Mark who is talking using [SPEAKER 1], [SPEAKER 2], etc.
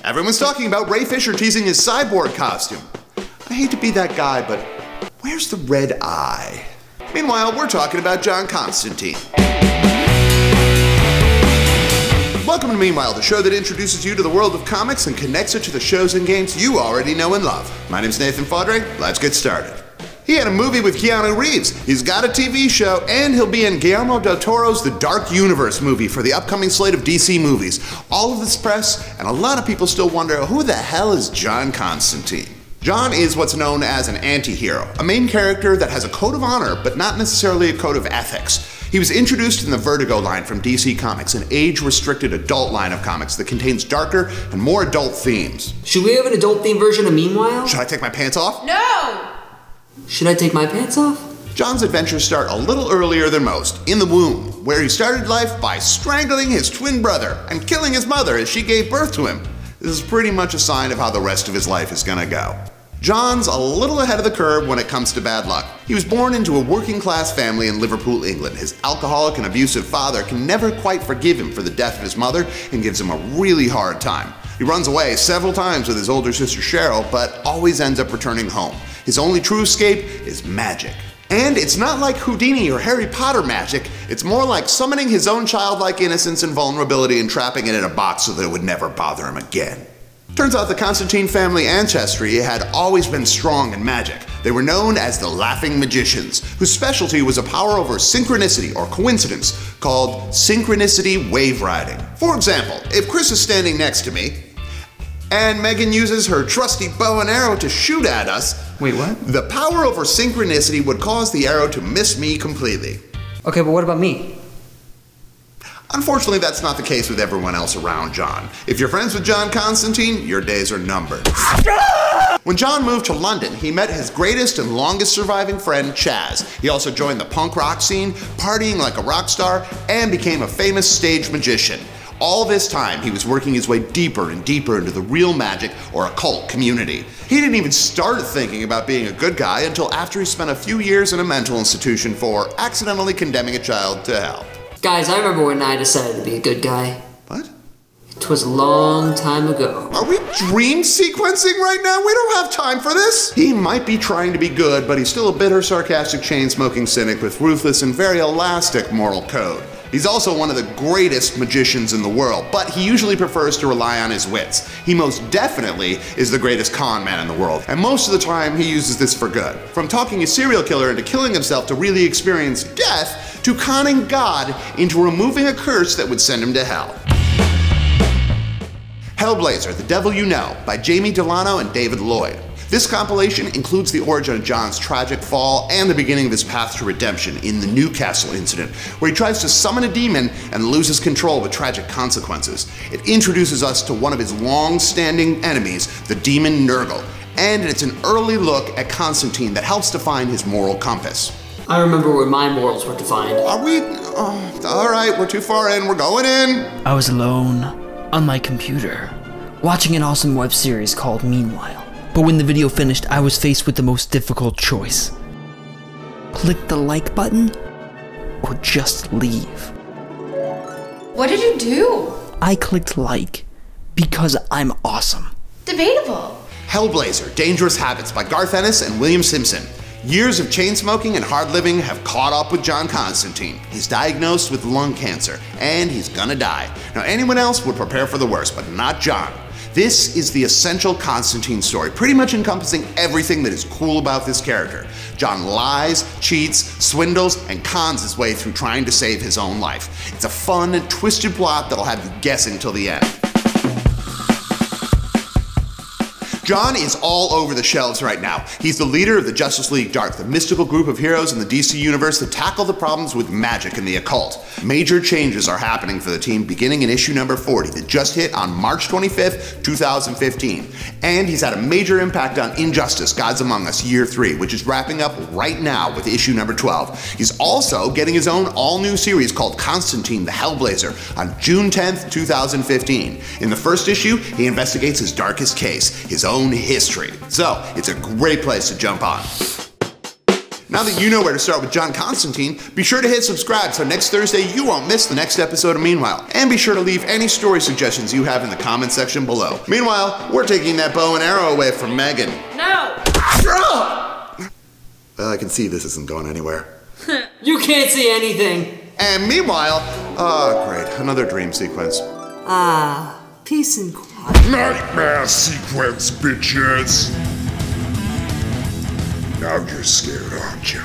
[SPEAKER 1] Everyone's talking about Ray Fisher teasing his cyborg costume. I hate to be that guy, but where's the red eye? Meanwhile, we're talking about John Constantine. Welcome to Meanwhile, the show that introduces you to the world of comics and connects it to the shows and games you already know and love. My name's Nathan Fodre. Let's get started. He had a movie with Keanu Reeves, he's got a TV show, and he'll be in Guillermo del Toro's The Dark Universe movie for the upcoming slate of DC movies. All of this press, and a lot of people still wonder, who the hell is John Constantine? John is what's known as an anti-hero, a main character that has a code of honor, but not necessarily a code of ethics. He was introduced in the Vertigo line from DC Comics, an age-restricted adult line of comics that contains darker and more adult themes.
[SPEAKER 2] Should we have an adult-themed version of Meanwhile?
[SPEAKER 1] Should I take my pants off?
[SPEAKER 3] No!
[SPEAKER 2] Should I take my pants off?
[SPEAKER 1] John's adventures start a little earlier than most, in the womb, where he started life by strangling his twin brother and killing his mother as she gave birth to him. This is pretty much a sign of how the rest of his life is gonna go. John's a little ahead of the curve when it comes to bad luck. He was born into a working-class family in Liverpool, England. His alcoholic and abusive father can never quite forgive him for the death of his mother and gives him a really hard time. He runs away several times with his older sister Cheryl, but always ends up returning home. His only true escape is magic. And it's not like Houdini or Harry Potter magic, it's more like summoning his own childlike innocence and vulnerability and trapping it in a box so that it would never bother him again. Turns out the Constantine family ancestry had always been strong in magic. They were known as the Laughing Magicians, whose specialty was a power over synchronicity or coincidence called synchronicity wave riding. For example, if Chris is standing next to me, and Megan uses her trusty bow and arrow to shoot at us.
[SPEAKER 4] Wait, what?
[SPEAKER 1] The power over synchronicity would cause the arrow to miss me completely.
[SPEAKER 2] Okay, but what about me?
[SPEAKER 1] Unfortunately, that's not the case with everyone else around John. If you're friends with John Constantine, your days are numbered. When John moved to London, he met his greatest and longest surviving friend, Chaz. He also joined the punk rock scene, partying like a rock star, and became a famous stage magician. All this time, he was working his way deeper and deeper into the real magic or occult community. He didn't even start thinking about being a good guy until after he spent a few years in a mental institution for accidentally condemning a child to hell.
[SPEAKER 2] Guys, I remember when I decided to be a good guy.
[SPEAKER 1] What?
[SPEAKER 2] It was a long time ago.
[SPEAKER 1] Are we dream sequencing right now? We don't have time for this. He might be trying to be good, but he's still a bitter, sarcastic, chain-smoking cynic with ruthless and very elastic moral code. He's also one of the greatest magicians in the world, but he usually prefers to rely on his wits. He most definitely is the greatest con man in the world, and most of the time he uses this for good. From talking a serial killer into killing himself to really experience death, to conning God into removing a curse that would send him to hell. Hellblazer, The Devil You Know, by Jamie Delano and David Lloyd. This compilation includes the origin of John's tragic fall and the beginning of his path to redemption in the Newcastle incident, where he tries to summon a demon and loses control with tragic consequences. It introduces us to one of his long-standing enemies, the demon Nurgle, and it's an early look at Constantine that helps define his moral compass.
[SPEAKER 2] I remember when my morals were defined.
[SPEAKER 1] Are we? Oh, all right, we're too far in, we're going in.
[SPEAKER 4] I was alone, on my computer, watching an awesome web series called Meanwhile. But when the video finished, I was faced with the most difficult choice. Click the like button, or just leave.
[SPEAKER 3] What did you do?
[SPEAKER 4] I clicked like, because I'm awesome.
[SPEAKER 3] Debatable.
[SPEAKER 1] Hellblazer, Dangerous Habits by Garth Ennis and William Simpson. Years of chain smoking and hard living have caught up with John Constantine. He's diagnosed with lung cancer, and he's gonna die. Now, anyone else would prepare for the worst, but not John. This is the essential Constantine story, pretty much encompassing everything that is cool about this character. John lies, cheats, swindles, and cons his way through trying to save his own life. It's a fun and twisted plot that'll have you guessing till the end. John is all over the shelves right now. He's the leader of the Justice League Dark, the mystical group of heroes in the DC universe that tackle the problems with magic and the occult. Major changes are happening for the team beginning in issue number 40 that just hit on March 25th, 2015. And he's had a major impact on Injustice, Gods Among Us Year 3, which is wrapping up right now with issue number 12. He's also getting his own all-new series called Constantine the Hellblazer on June 10th, 2015. In the first issue, he investigates his darkest case, his own history. So, it's a great place to jump on. Now that you know where to start with John Constantine, be sure to hit subscribe so next Thursday you won't miss the next episode of Meanwhile. And be sure to leave any story suggestions you have in the comment section below. Meanwhile, we're taking that bow and arrow away from Megan.
[SPEAKER 3] No!
[SPEAKER 1] Well, I can see this isn't going anywhere.
[SPEAKER 2] You can't see anything.
[SPEAKER 1] And meanwhile, great, another dream sequence.
[SPEAKER 2] Peace and quiet.
[SPEAKER 5] Nightmare sequence, bitches! Now you're scared, aren't you?